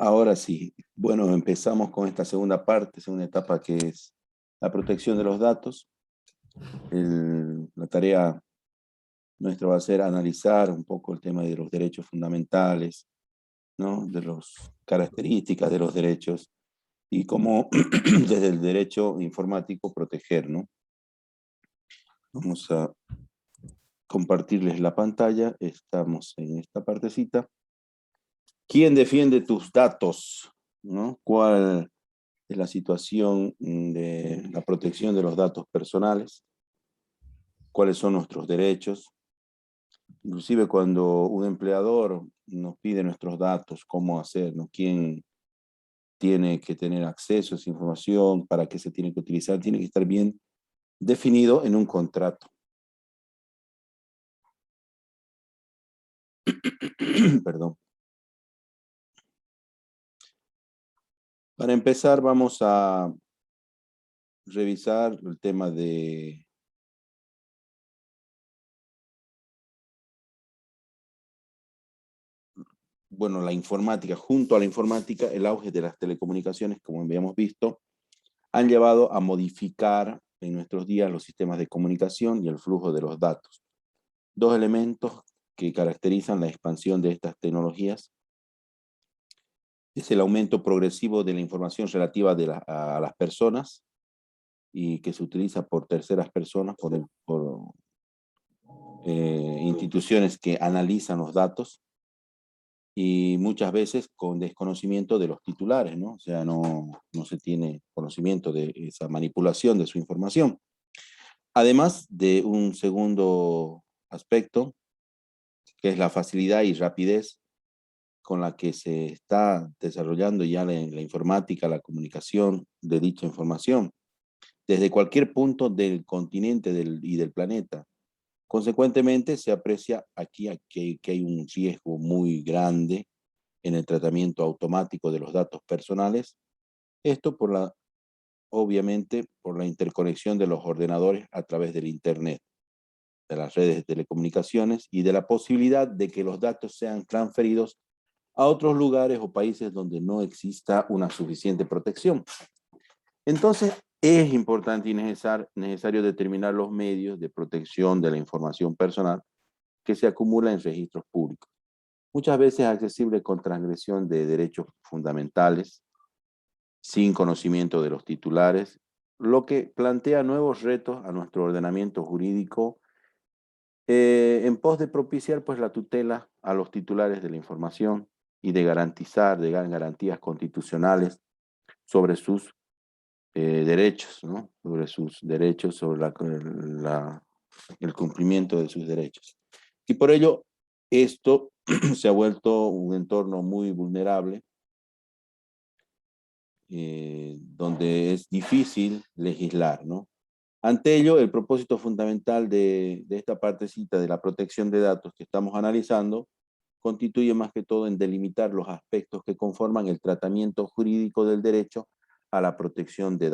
Ahora sí, bueno, empezamos con esta segunda parte, segunda etapa que es la protección de los datos. La tarea nuestra va a ser analizar un poco el tema de los derechos fundamentales, ¿no? De las características de los derechos y cómo desde el derecho informático proteger, ¿no? Vamos a compartirles la pantalla, estamos en esta partecita. ¿Quién defiende tus datos? ¿No? ¿Cuál es la situación de la protección de los datos personales? ¿Cuáles son nuestros derechos? Inclusive cuando un empleador nos pide nuestros datos, cómo hacer, ¿no? ¿Quién tiene que tener acceso a esa información? ¿Para qué se tiene que utilizar? Tiene que estar bien definido en un contrato. Perdón. Para empezar, vamos a revisar el tema de bueno, la informática. Junto a la informática, el auge de las telecomunicaciones, como habíamos visto, han llevado a modificar en nuestros días los sistemas de comunicación y el flujo de los datos. Dos elementos que caracterizan la expansión de estas tecnologías es el aumento progresivo de la información relativa a las personas y que se utiliza por terceras personas, por instituciones que analizan los datos y muchas veces con desconocimiento de los titulares, ¿no? O sea, no se tiene conocimiento de esa manipulación de su información. Además de un segundo aspecto, que es la facilidad y rapidez con la que se está desarrollando ya la informática, la comunicación de dicha información, desde cualquier punto del continente y del planeta. Consecuentemente, se aprecia aquí que hay un riesgo muy grande en el tratamiento automático de los datos personales. Esto obviamente, por la interconexión de los ordenadores a través del Internet, de las redes de telecomunicaciones y de la posibilidad de que los datos sean transferidos a otros lugares o países donde no exista una suficiente protección. Entonces, es importante y necesario determinar los medios de protección de la información personal que se acumula en registros públicos. Muchas veces accesible con transgresión de derechos fundamentales, sin conocimiento de los titulares, lo que plantea nuevos retos a nuestro ordenamiento jurídico en pos de propiciar pues, la tutela a los titulares de la información y de garantizar, de dar garantías constitucionales sobre sus derechos, ¿no? Sobre sus derechos, sobre el cumplimiento de sus derechos. Y por ello, esto se ha vuelto un entorno muy vulnerable, donde es difícil legislar, ¿no? Ante ello, el propósito fundamental de esta partecita de la protección de datos que estamos analizando constituye más que todo en delimitar los aspectos que conforman el tratamiento jurídico del derecho a la protección de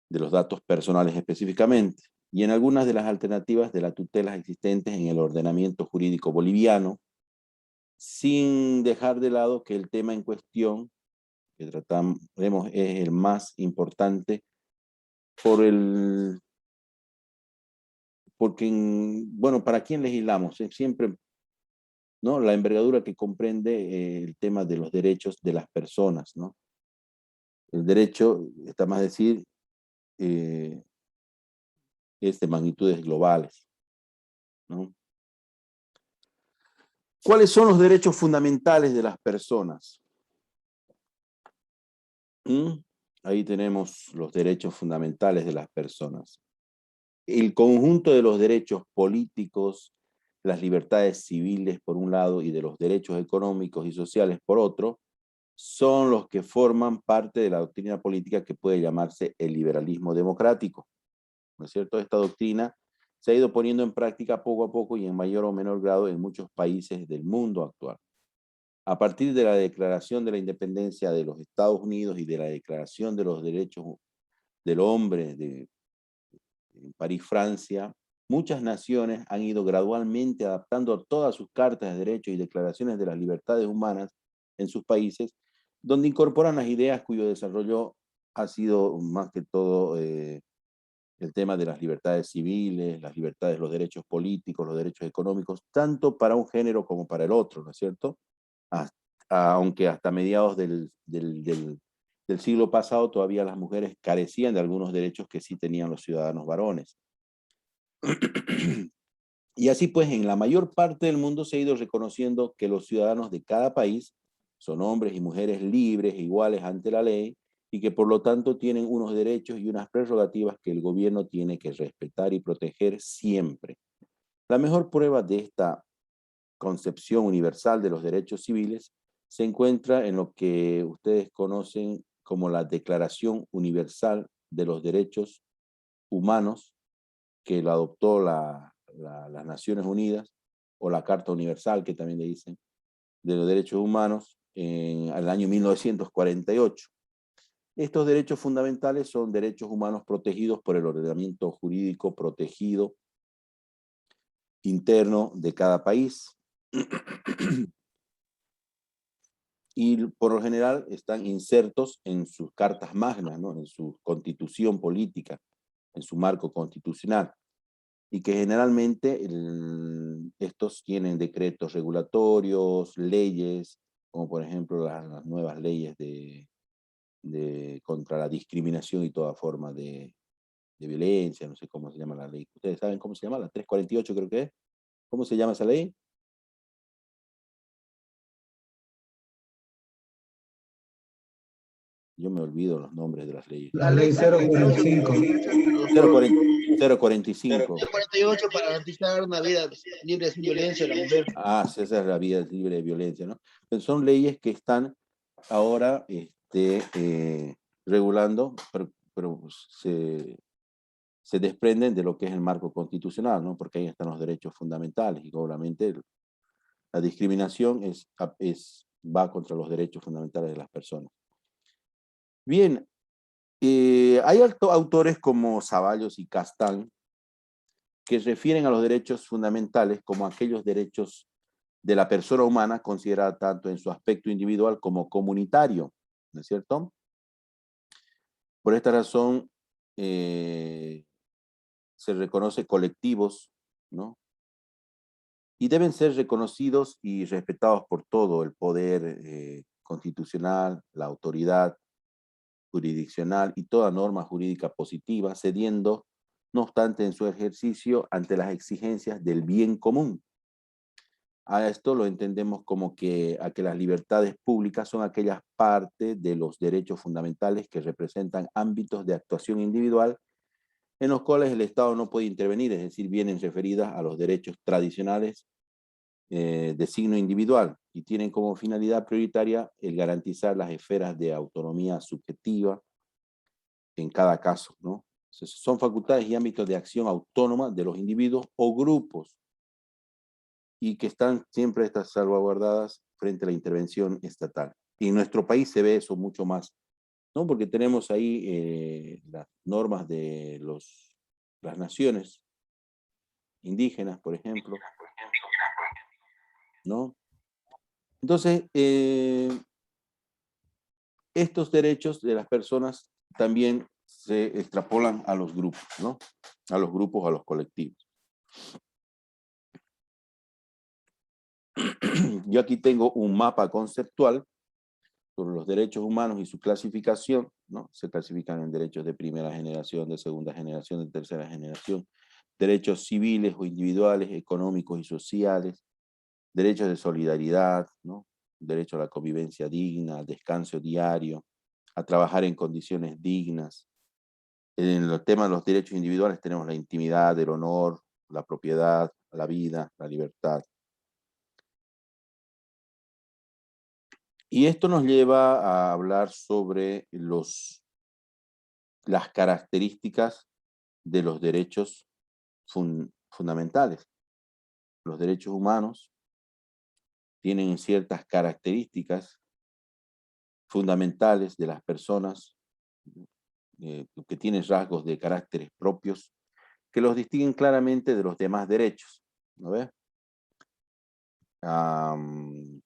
los datos personales específicamente, y en algunas de las alternativas de las tutelas existentes en el ordenamiento jurídico boliviano, sin dejar de lado que el tema en cuestión que tratamos es el más importante por porque, bueno, ¿para quién legislamos? Siempre, ¿no? La envergadura que comprende el tema de los derechos de las personas, ¿no? El derecho, está más decir, eh, es de magnitudes globales, ¿no? ¿Cuáles son los derechos fundamentales de las personas? ¿Mm? Ahí tenemos los derechos fundamentales de las personas. El conjunto de los derechos políticos, las libertades civiles por un lado y de los derechos económicos y sociales por otro, son los que forman parte de la doctrina política que puede llamarse el liberalismo democrático. ¿No es cierto? Esta doctrina se ha ido poniendo en práctica poco a poco y en mayor o menor grado en muchos países del mundo actual. A partir de la Declaración de la Independencia de los Estados Unidos y de la Declaración de los Derechos del Hombre de París, Francia, muchas naciones han ido gradualmente adaptando todas sus cartas de derechos y declaraciones de las libertades humanas en sus países, donde incorporan las ideas cuyo desarrollo ha sido más que todo el tema de las libertades civiles, las libertades, los derechos políticos, los derechos económicos, tanto para un género como para el otro, ¿no es cierto? Aunque hasta mediados del siglo pasado todavía las mujeres carecían de algunos derechos que sí tenían los ciudadanos varones. Y así pues, en la mayor parte del mundo se ha ido reconociendo que los ciudadanos de cada país son hombres y mujeres libres e iguales ante la ley y que por lo tanto tienen unos derechos y unas prerrogativas que el gobierno tiene que respetar y proteger siempre. La mejor prueba de esta concepción universal de los derechos civiles se encuentra en lo que ustedes conocen como la Declaración Universal de los Derechos Humanos, que lo adoptó las Naciones Unidas, o la Carta Universal, que también le dicen, de los Derechos Humanos, en el año 1948. Estos derechos fundamentales son derechos humanos protegidos por el ordenamiento jurídico protegido interno de cada país. Y por lo general están insertos en sus cartas magnas, ¿no? En su constitución política, en su marco constitucional. Y que generalmente estos tienen decretos regulatorios, leyes, como por ejemplo las nuevas leyes contra la discriminación y toda forma de violencia, no sé cómo se llama la ley. ¿Ustedes saben cómo se llama? La 348 creo que es. ¿Cómo se llama esa ley? Yo me olvido los nombres de las leyes. La ley 045. 045. 48 para garantizar una vida libre sin violencia de la mujer. Ah, esa es la vida libre de violencia, ¿no? Entonces son leyes que están ahora regulando, pero pues, se desprenden de lo que es el marco constitucional, ¿no? Porque ahí están los derechos fundamentales y obviamente la discriminación va contra los derechos fundamentales de las personas. Bien, hay autores como Zavallos y Castán que refieren a los derechos fundamentales como aquellos derechos de la persona humana considerada tanto en su aspecto individual como comunitario, ¿no es cierto? Por esta razón se reconoce colectivos, ¿no? Y deben ser reconocidos y respetados por todo el poder constitucional, la autoridad jurisdiccional y toda norma jurídica positiva, cediendo, no obstante, en su ejercicio ante las exigencias del bien común. A esto lo entendemos como que las libertades públicas son aquellas partes de los derechos fundamentales que representan ámbitos de actuación individual en los cuales el Estado no puede intervenir, es decir, vienen referidas a los derechos tradicionales de signo individual y tienen como finalidad prioritaria el garantizar las esferas de autonomía subjetiva en cada caso, ¿no? Entonces, son facultades y ámbitos de acción autónoma de los individuos o grupos y que están siempre estas salvaguardadas frente a la intervención estatal. Y en nuestro país se ve eso mucho más, ¿no? Porque tenemos ahí las normas de las naciones indígenas, por ejemplo, ¿no? Entonces, estos derechos de las personas también se extrapolan a los grupos, ¿no? A los grupos, a los colectivos. Yo aquí tengo un mapa conceptual sobre los derechos humanos y su clasificación, ¿no? Se clasifican en derechos de primera generación, de segunda generación, de tercera generación, derechos civiles o individuales, económicos y sociales, derechos de solidaridad, ¿no? Derecho a la convivencia digna, al descanso diario, a trabajar en condiciones dignas. En el tema de los derechos individuales tenemos la intimidad, el honor, la propiedad, la vida, la libertad. Y esto nos lleva a hablar sobre las características de los derechos fundamentales. Los derechos humanos tienen ciertas características fundamentales de las personas que tienen rasgos de caracteres propios que los distinguen claramente de los demás derechos, ¿no ves?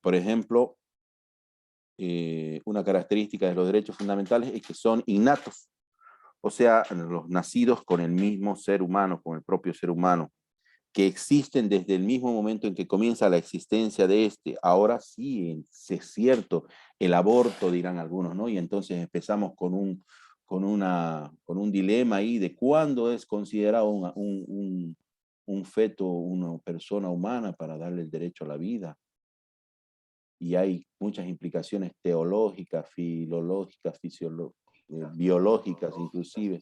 Por ejemplo, una característica de los derechos fundamentales es que son innatos, o sea, los nacidos con el mismo ser humano, con el propio ser humano, que existen desde el mismo momento en que comienza la existencia de este. Ahora sí, es cierto, el aborto, dirán algunos, ¿no? Y entonces empezamos con un dilema ahí de cuándo es considerado un feto, una persona humana para darle el derecho a la vida. Y hay muchas implicaciones teológicas, filológicas, biológicas inclusive,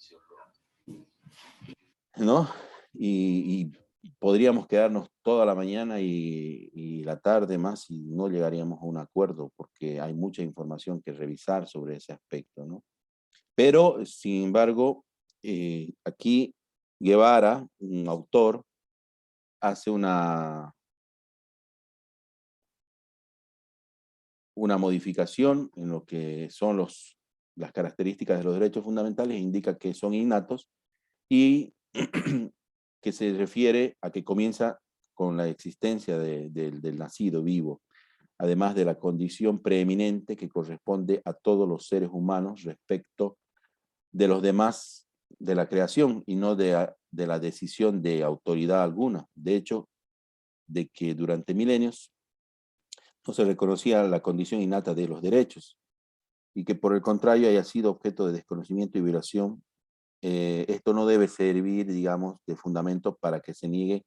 ¿no? Y podríamos quedarnos toda la mañana y la tarde más y no llegaríamos a un acuerdo porque hay mucha información que revisar sobre ese aspecto, ¿no? Pero, sin embargo, aquí Guevara, un autor, hace una modificación en lo que son las características de los derechos fundamentales, indica que son innatos y que se refiere a que comienza con la existencia del nacido vivo, además de la condición preeminente que corresponde a todos los seres humanos respecto de los demás de la creación y no de la decisión de autoridad alguna. De hecho, de que durante milenios no se reconocía la condición innata de los derechos y que por el contrario haya sido objeto de desconocimiento y violación. Esto no debe servir, digamos, de fundamento para que se niegue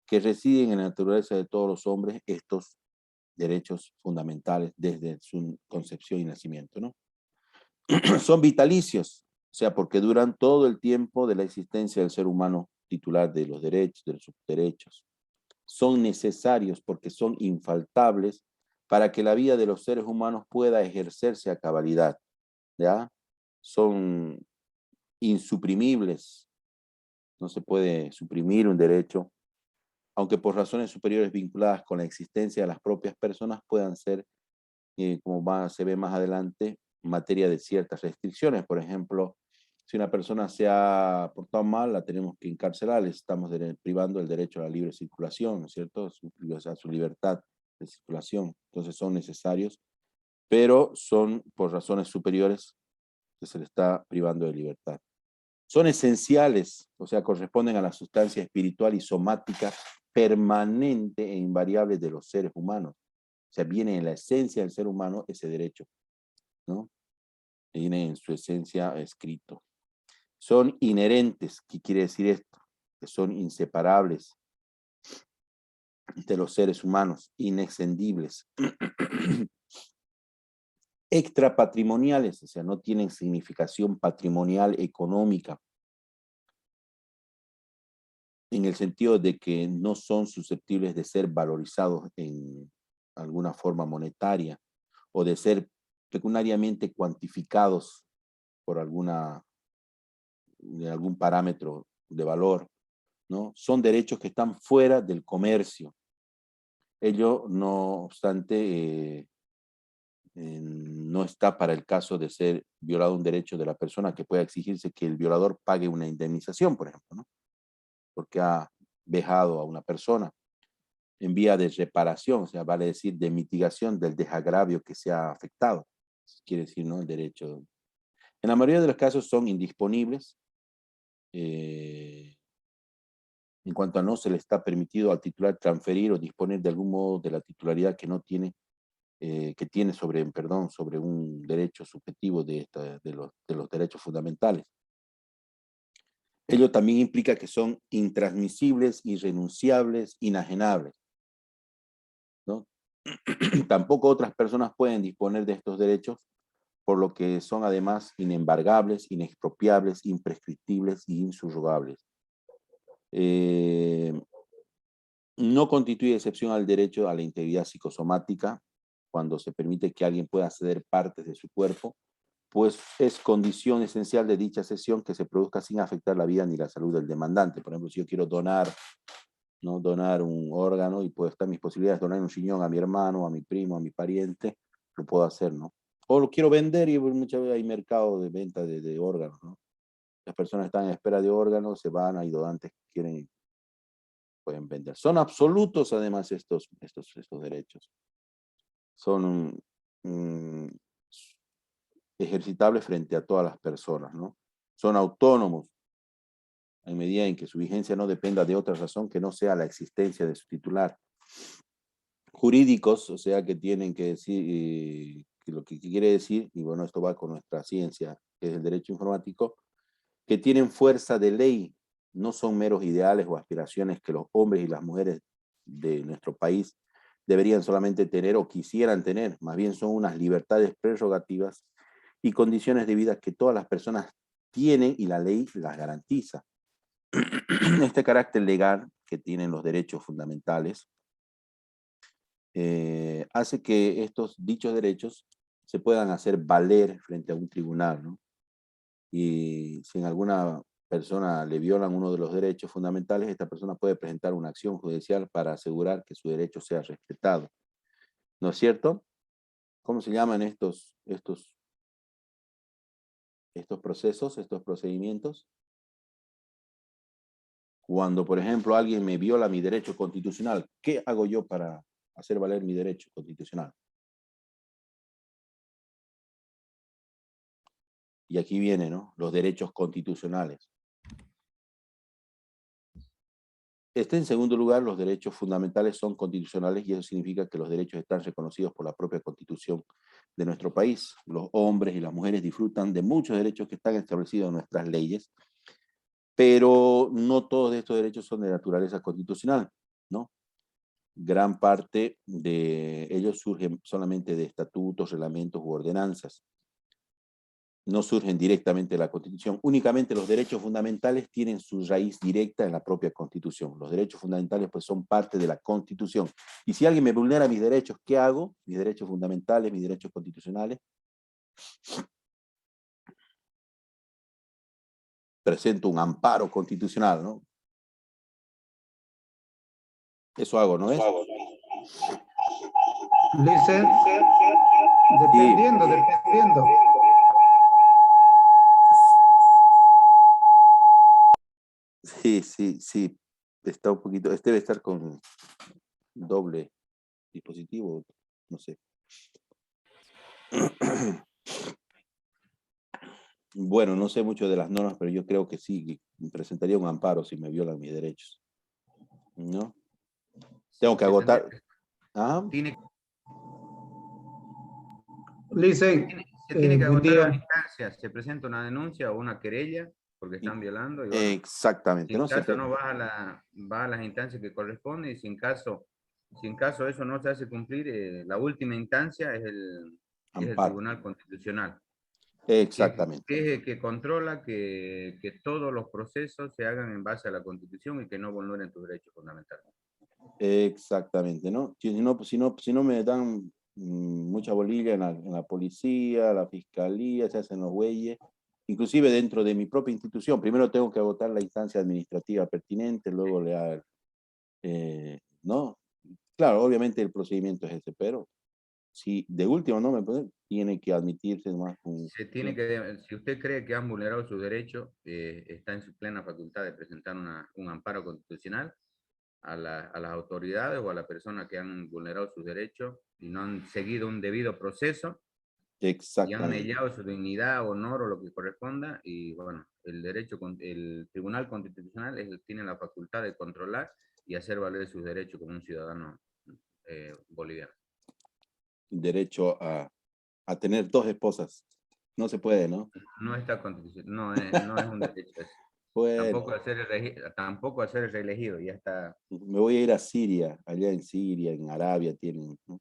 que residen en la naturaleza de todos los hombres estos derechos fundamentales desde su concepción y nacimiento, ¿no? Son vitalicios, o sea, porque duran todo el tiempo de la existencia del ser humano titular de los derechos, de sus derechos. Son necesarios porque son infaltables para que la vida de los seres humanos pueda ejercerse a cabalidad, ¿ya? Son insuprimibles, no se puede suprimir un derecho, aunque por razones superiores vinculadas con la existencia de las propias personas puedan ser, se ve más adelante, materia de ciertas restricciones. Por ejemplo, si una persona se ha portado mal, la tenemos que encarcelar, le estamos privando el derecho a la libre circulación, ¿no es cierto? A su libertad de circulación. Entonces son necesarios, pero son por razones superiores que se le está privando de libertad. Son esenciales, o sea, corresponden a la sustancia espiritual y somática permanente e invariable de los seres humanos. O sea, viene en la esencia del ser humano ese derecho, ¿no? Viene en su esencia escrito. Son inherentes, ¿qué quiere decir esto? Que son inseparables de los seres humanos, inexcendibles. Extrapatrimoniales, o sea, no tienen significación patrimonial económica, en el sentido de que no son susceptibles de ser valorizados en alguna forma monetaria o de ser pecuniariamente cuantificados por algún parámetro de valor, ¿no? Son derechos que están fuera del comercio. Ello, no obstante, no está para el caso de ser violado un derecho de la persona, que pueda exigirse que el violador pague una indemnización, por ejemplo, ¿no? Porque ha vejado a una persona en vía de reparación, o sea, vale decir de mitigación del desagravio que se ha afectado. Quiere decir, ¿no? El derecho. En la mayoría de los casos son indisponibles, en cuanto a no se le está permitido al titular transferir o disponer de algún modo de la titularidad que no tiene, que tiene sobre, perdón, sobre un derecho subjetivo de los derechos fundamentales. Ello también implica que son intransmisibles, irrenunciables, inajenables, ¿no? Tampoco otras personas pueden disponer de estos derechos, por lo que son además inembargables, inexpropiables, imprescriptibles y insubrogables. No constituye excepción al derecho a la integridad psicosomática cuando se permite que alguien pueda ceder partes de su cuerpo, pues es condición esencial de dicha cesión que se produzca sin afectar la vida ni la salud del demandante. Por ejemplo, si yo quiero donar, ¿no? Donar un órgano y puedo estar mis posibilidades de donar un riñón a mi hermano, a mi primo, a mi pariente, lo puedo hacer, ¿no? O lo quiero vender y muchas veces hay mercado de venta de órganos, ¿no? Las personas están en espera de órganos, se van, hay donantes que quieren, pueden vender. Son absolutos además estos derechos. Son ejercitables frente a todas las personas, ¿no? Son autónomos en medida en que su vigencia no dependa de otra razón que no sea la existencia de su titular. Jurídicos, o sea, que tienen que decir, que lo que quiere decir, y bueno, esto va con nuestra ciencia, que es el derecho informático, que tienen fuerza de ley, no son meros ideales o aspiraciones que los hombres y las mujeres de nuestro país deberían solamente tener o quisieran tener, más bien son unas libertades prerrogativas y condiciones de vida que todas las personas tienen y la ley las garantiza. Este carácter legal que tienen los derechos fundamentales hace que estos dichos derechos se puedan hacer valer frente a un tribunal, ¿no? Y si en alguna persona le violan uno de los derechos fundamentales, esta persona puede presentar una acción judicial para asegurar que su derecho sea respetado. ¿No es cierto? ¿Cómo se llaman estos procesos, estos procedimientos? Cuando, por ejemplo, alguien me viola mi derecho constitucional, ¿qué hago yo para hacer valer mi derecho constitucional? Y aquí viene, ¿no? Los derechos constitucionales. En segundo lugar, los derechos fundamentales son constitucionales y eso significa que los derechos están reconocidos por la propia Constitución de nuestro país. Los hombres y las mujeres disfrutan de muchos derechos que están establecidos en nuestras leyes, pero no todos estos derechos son de naturaleza constitucional, ¿no? Gran parte de ellos surgen solamente de estatutos, reglamentos u ordenanzas. No surgen directamente de la Constitución. Únicamente los derechos fundamentales tienen su raíz directa en la propia Constitución. Los derechos fundamentales pues son parte de la Constitución. Y si alguien me vulnera mis derechos, ¿qué hago? Mis derechos fundamentales, mis derechos constitucionales. Presento un amparo constitucional, ¿no? Eso hago, ¿no es? Listen, dependiendo. Sí. Está un poquito, este debe estar con doble dispositivo, no sé. Bueno, no sé mucho de las normas, pero yo creo que sí, que presentaría un amparo si me violan mis derechos. ¿No? Tengo que agotar. ¿Ah? Listen, Se tiene que buen agotar una día. instancia, se presenta una denuncia o una querella porque están violando y bueno, Exactamente. si en ¿No? caso no va a las instancias que corresponden y si en caso eso no se hace cumplir, la última instancia es el Amparo. Tribunal Constitucional. Exactamente. Que es el que controla que todos los procesos se hagan en base a la Constitución y que no vulneren tus derechos fundamentales. Exactamente, ¿no? Si no me dan mucha bolilla en la policía, la fiscalía, se hacen los güeyes, inclusive dentro de mi propia institución. Primero tengo que agotar la instancia administrativa pertinente, luego leer, ¿no? Claro, obviamente el procedimiento es ese, pero si de último no me pueden, tiene que admitirse más Si usted cree que han vulnerado sus derechos, está en su plena facultad de presentar un amparo constitucional a las autoridades o a la persona que han vulnerado sus derechos y no han seguido un debido proceso y han mellado su dignidad, honor o lo que corresponda. Y bueno, el Tribunal Constitucional tiene la facultad de controlar y hacer valer sus derechos como un ciudadano boliviano. Derecho a tener dos esposas. No se puede, ¿no? No está constitucional, no es un derecho ese. Bueno, Tampoco a ser reelegido, ya está. me voy a ir a Siria, allá en Siria, en Arabia tienen, ¿no?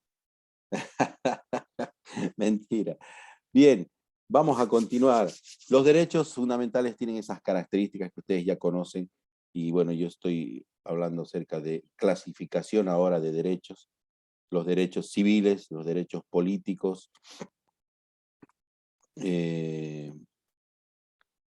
Mentira. Bien, vamos a continuar. Los derechos fundamentales tienen esas características que ustedes ya conocen y bueno, yo estoy hablando acerca de clasificación ahora de derechos, los derechos civiles, los derechos políticos.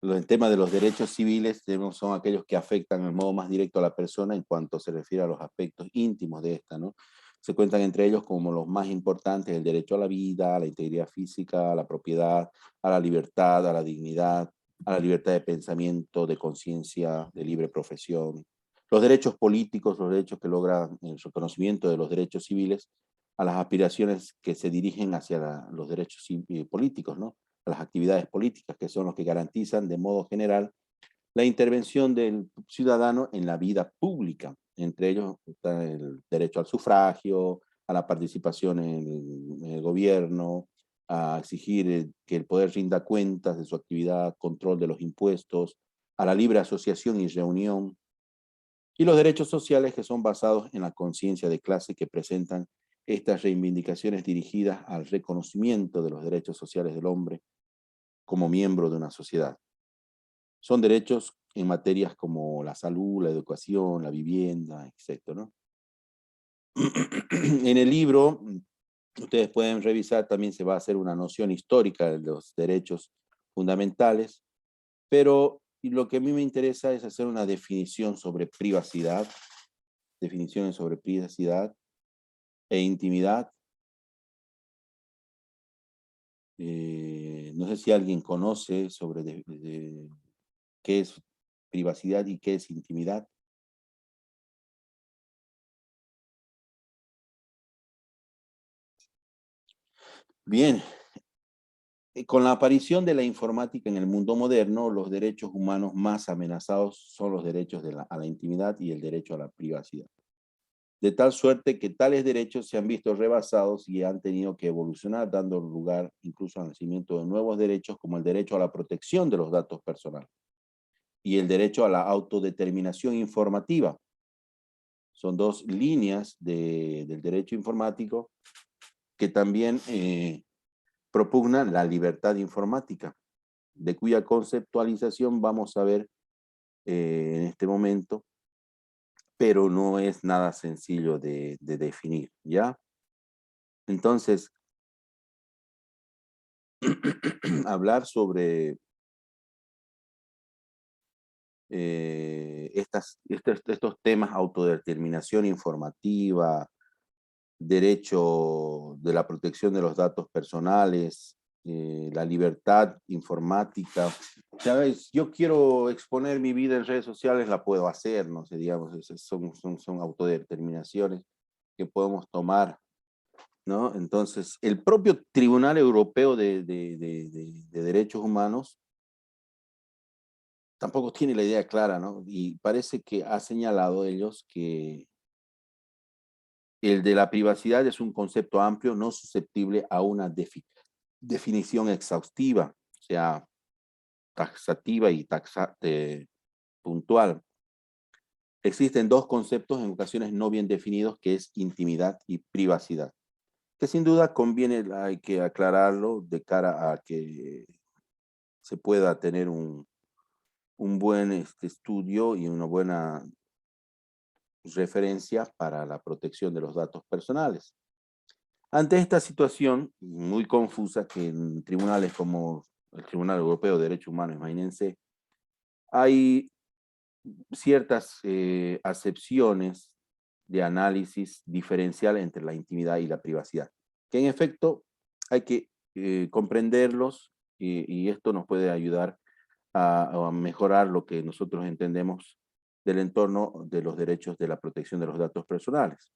El tema de los derechos civiles son aquellos que afectan al modo más directo a la persona en cuanto se refiere a los aspectos íntimos de esta, ¿no? Se cuentan entre ellos como los más importantes: el derecho a la vida, a la integridad física, a la propiedad, a la libertad, a la dignidad, a la libertad de pensamiento, de conciencia, de libre profesión. Los derechos políticos, los derechos que logran el reconocimiento de los derechos civiles, a las aspiraciones que se dirigen hacia los derechos políticos, ¿no? A las actividades políticas, que son los que garantizan de modo general la intervención del ciudadano en la vida pública. Entre ellos está el derecho al sufragio, a la participación en el gobierno, a exigir que el poder rinda cuentas de su actividad, control de los impuestos, a la libre asociación y reunión, y los derechos sociales que son basados en la conciencia de clase que presentan estas reivindicaciones dirigidas al reconocimiento de los derechos sociales del hombre como miembro de una sociedad. Son derechos en materias como la salud, la educación, la vivienda, etc., ¿no? En el libro, ustedes pueden revisar, también se va a hacer una noción histórica de los derechos fundamentales, pero lo que a mí me interesa es hacer una definición sobre privacidad, definiciones sobre privacidad e intimidad. No sé si alguien conoce sobre qué es privacidad y qué es intimidad. Bien, con la aparición de la informática en el mundo moderno, los derechos humanos más amenazados son los derechos a la intimidad y el derecho a la privacidad. De tal suerte que tales derechos se han visto rebasados y han tenido que evolucionar, dando lugar incluso al nacimiento de nuevos derechos como el derecho a la protección de los datos personales y el derecho a la autodeterminación informativa. Son dos líneas del derecho informático que también propugnan la libertad informática, de cuya conceptualización vamos a ver en este momento, pero no es nada sencillo de definir, ¿ya? Entonces, hablar sobre estos temas, autodeterminación informativa, derecho de la protección de los datos personales, la libertad informática. ¿Sabes? Yo quiero exponer mi vida en redes sociales, la puedo hacer, no sé, digamos, son autodeterminaciones que podemos tomar, ¿no? Entonces, el propio Tribunal Europeo de Derechos Humanos tampoco tiene la idea clara, ¿no? Y parece que ha señalado ellos que el de la privacidad es un concepto amplio, no susceptible a una definición exhaustiva, o sea, taxativa y puntual. Existen dos conceptos en ocasiones no bien definidos, que es intimidad y privacidad, que sin duda conviene, hay que aclararlo de cara a que se pueda tener un buen estudio y una buena referencia para la protección de los datos personales. Ante esta situación muy confusa que en tribunales como el Tribunal Europeo de Derechos Humanos, imagínense, hay ciertas acepciones de análisis diferencial entre la intimidad y la privacidad, que en efecto hay que comprenderlos y esto nos puede ayudar a mejorar lo que nosotros entendemos del entorno de los derechos de la protección de los datos personales.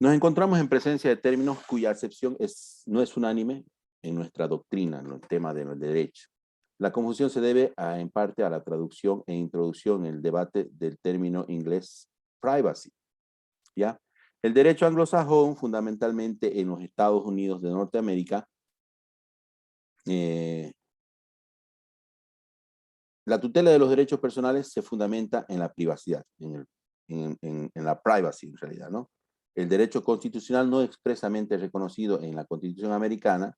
Nos encontramos en presencia de términos cuya acepción no es unánime en nuestra doctrina, en el tema del derecho. La confusión se debe en parte a la traducción e introducción en el debate del término inglés privacy, ¿ya? El derecho anglosajón, fundamentalmente en los Estados Unidos de Norteamérica, la tutela de los derechos personales se fundamenta en la privacidad, en la privacy en realidad, ¿no? El derecho constitucional no expresamente reconocido en la Constitución americana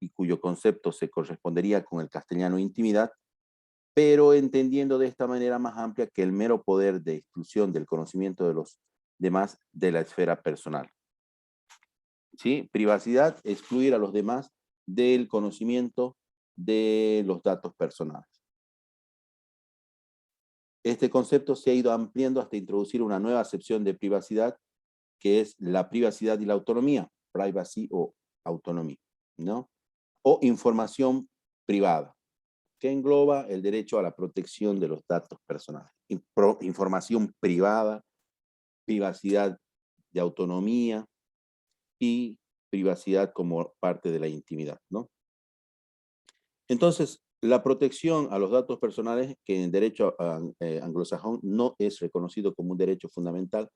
y cuyo concepto se correspondería con el castellano intimidad, pero entendiendo de esta manera más amplia que el mero poder de exclusión del conocimiento de los demás de la esfera personal. ¿Sí? Privacidad, excluir a los demás del conocimiento de los datos personales. Este concepto se ha ido ampliando hasta introducir una nueva acepción de privacidad, que es la privacidad y la autonomía, privacy o autonomía, ¿no? O información privada, que engloba el derecho a la protección de los datos personales. Información privada, privacidad de autonomía, y privacidad como parte de la intimidad, ¿no? Entonces, la protección a los datos personales, que en derecho anglosajón no es reconocido como un derecho fundamental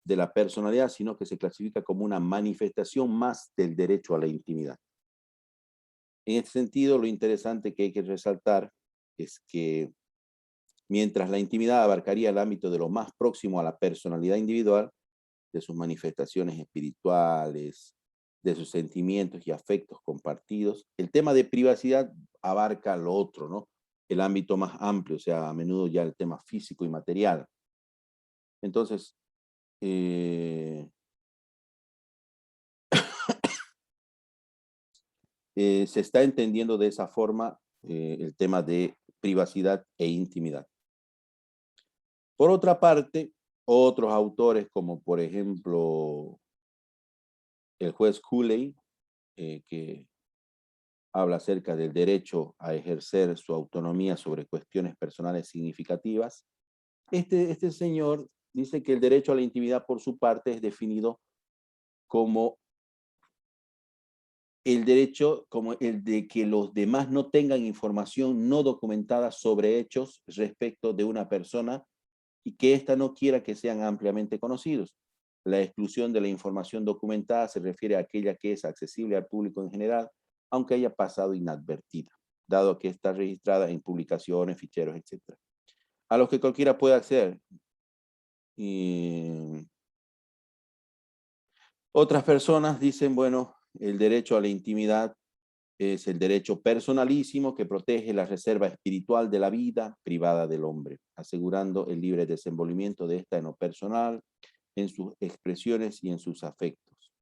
de la personalidad, sino que se clasifica como una manifestación más del derecho a la intimidad. En este sentido, lo interesante que hay que resaltar es que mientras la intimidad abarcaría el ámbito de lo más próximo a la personalidad individual, de sus manifestaciones espirituales, de sus sentimientos y afectos compartidos, el tema de privacidad abarca lo otro, ¿no? El ámbito más amplio, o sea, a menudo ya el tema físico y material. Entonces, se está entendiendo de esa forma el tema de privacidad e intimidad. Por otra parte, otros autores, como por ejemplo el juez Cooley, que habla acerca del derecho a ejercer su autonomía sobre cuestiones personales significativas, este señor dice que el derecho a la intimidad, por su parte, es definido como el derecho, como el de que los demás no tengan información no documentada sobre hechos respecto de una persona y que ésta no quiera que sean ampliamente conocidos. La exclusión de la información documentada se refiere a aquella que es accesible al público en general, aunque haya pasado inadvertida, dado que está registrada en publicaciones, ficheros, etc. A los que cualquiera puede acceder. Y otras personas dicen, bueno, el derecho a la intimidad es el derecho personalísimo que protege la reserva espiritual de la vida privada del hombre, asegurando el libre desenvolvimiento de esta en lo personal, en sus expresiones y en sus afectos.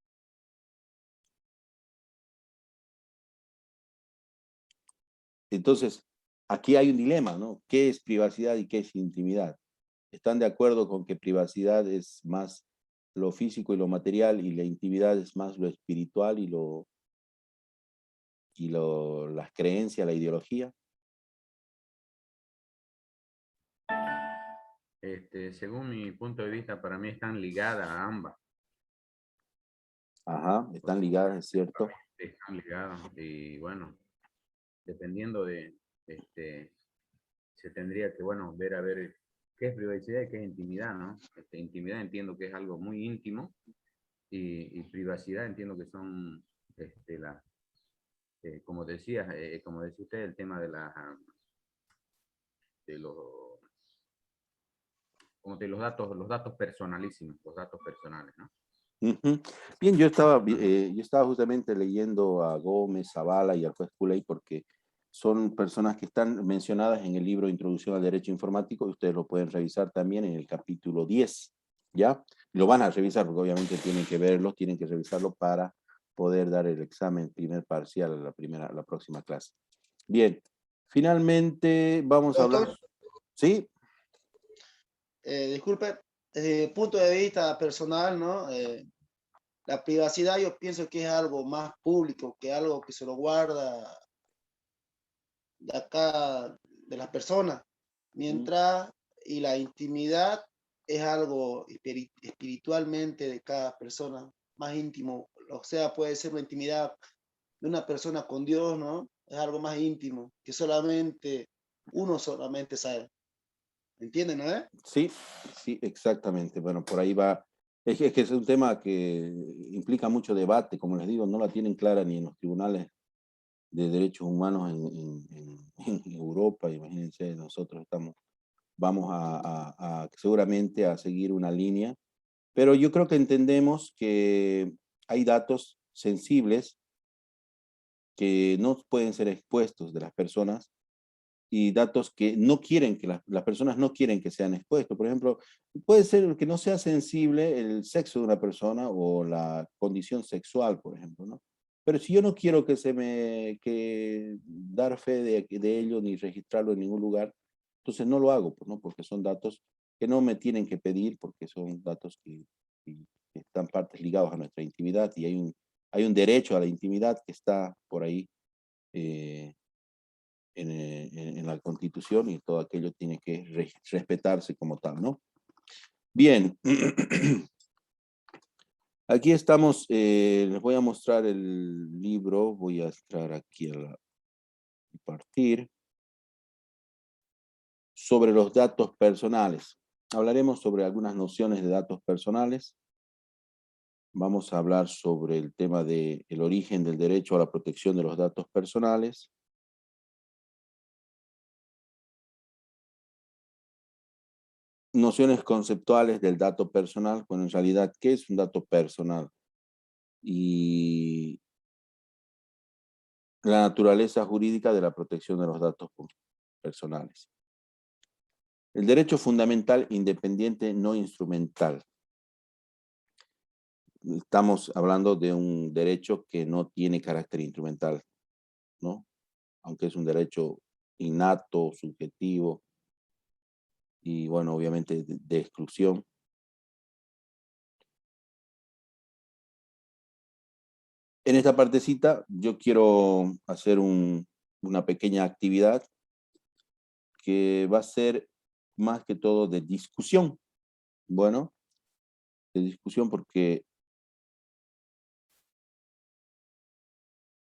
Entonces, aquí hay un dilema, ¿no? ¿Qué es privacidad y qué es intimidad? ¿Están de acuerdo con que privacidad es más lo físico y lo material y la intimidad es más lo espiritual y las creencias, la ideología? Según mi punto de vista, para mí están ligadas a ambas. Ajá, están ligadas, es cierto. Están ligadas y bueno, dependiendo de, se tendría que, bueno, ver a ver qué es privacidad y qué es intimidad, ¿no? Intimidad entiendo que es algo muy íntimo y privacidad entiendo que son, como decía usted, el tema de de los, como de los datos personalísimos, los datos personales, ¿no? Ujú. Bien, yo estaba justamente leyendo a Gómez, Zavala y al juez Cooley porque son personas que están mencionadas en el libro Introducción al Derecho Informático y ustedes lo pueden revisar también en el capítulo 10, ¿ya? Lo van a revisar porque obviamente tienen que verlo, tienen que revisarlo para poder dar el examen primer parcial a la próxima clase. Bien, finalmente vamos a hablar... Doctor, ¿Sí? disculpe, desde mi punto de vista personal, ¿no? La privacidad yo pienso que es algo más público, que algo que se lo guarda de acá, de las personas, mientras y la intimidad es algo espiritualmente de cada persona, más íntimo, o sea, puede ser una intimidad de una persona con Dios, ¿no? Es algo más íntimo, que solamente uno solamente sabe. ¿Entienden, no? Sí, sí, exactamente. Bueno, por ahí va. Es que es un tema que implica mucho debate, como les digo, no la tienen clara ni en los tribunales de derechos humanos en Europa. Imagínense, nosotros vamos seguramente a seguir una línea, pero yo creo que entendemos que hay datos sensibles que no pueden ser expuestos de las personas y datos que no quieren, que las personas no quieren que sean expuestos. Por ejemplo, puede ser que no sea sensible el sexo de una persona o la condición sexual, por ejemplo, ¿no? Pero si yo no quiero que dar fe de ello ni registrarlo en ningún lugar, entonces no lo hago, pues, ¿no? Porque son datos que no me tienen que pedir, porque son datos que están partes ligados a nuestra intimidad y hay un derecho a la intimidad que está por ahí en la Constitución y todo aquello tiene que respetarse como tal, ¿no? Bien. Aquí estamos, les voy a mostrar el libro, voy a entrar aquí a compartir, sobre los datos personales. Hablaremos sobre algunas nociones de datos personales. Vamos a hablar sobre el tema del origen del derecho a la protección de los datos personales. Nociones conceptuales del dato personal, bueno, en realidad, ¿qué es un dato personal? Y la naturaleza jurídica de la protección de los datos personales. El derecho fundamental independiente no instrumental. Estamos hablando de un derecho que no tiene carácter instrumental, ¿no? Aunque es un derecho innato, subjetivo y, bueno, obviamente de exclusión. En esta partecita yo quiero hacer una pequeña actividad que va a ser más que todo de discusión. Bueno, de discusión porque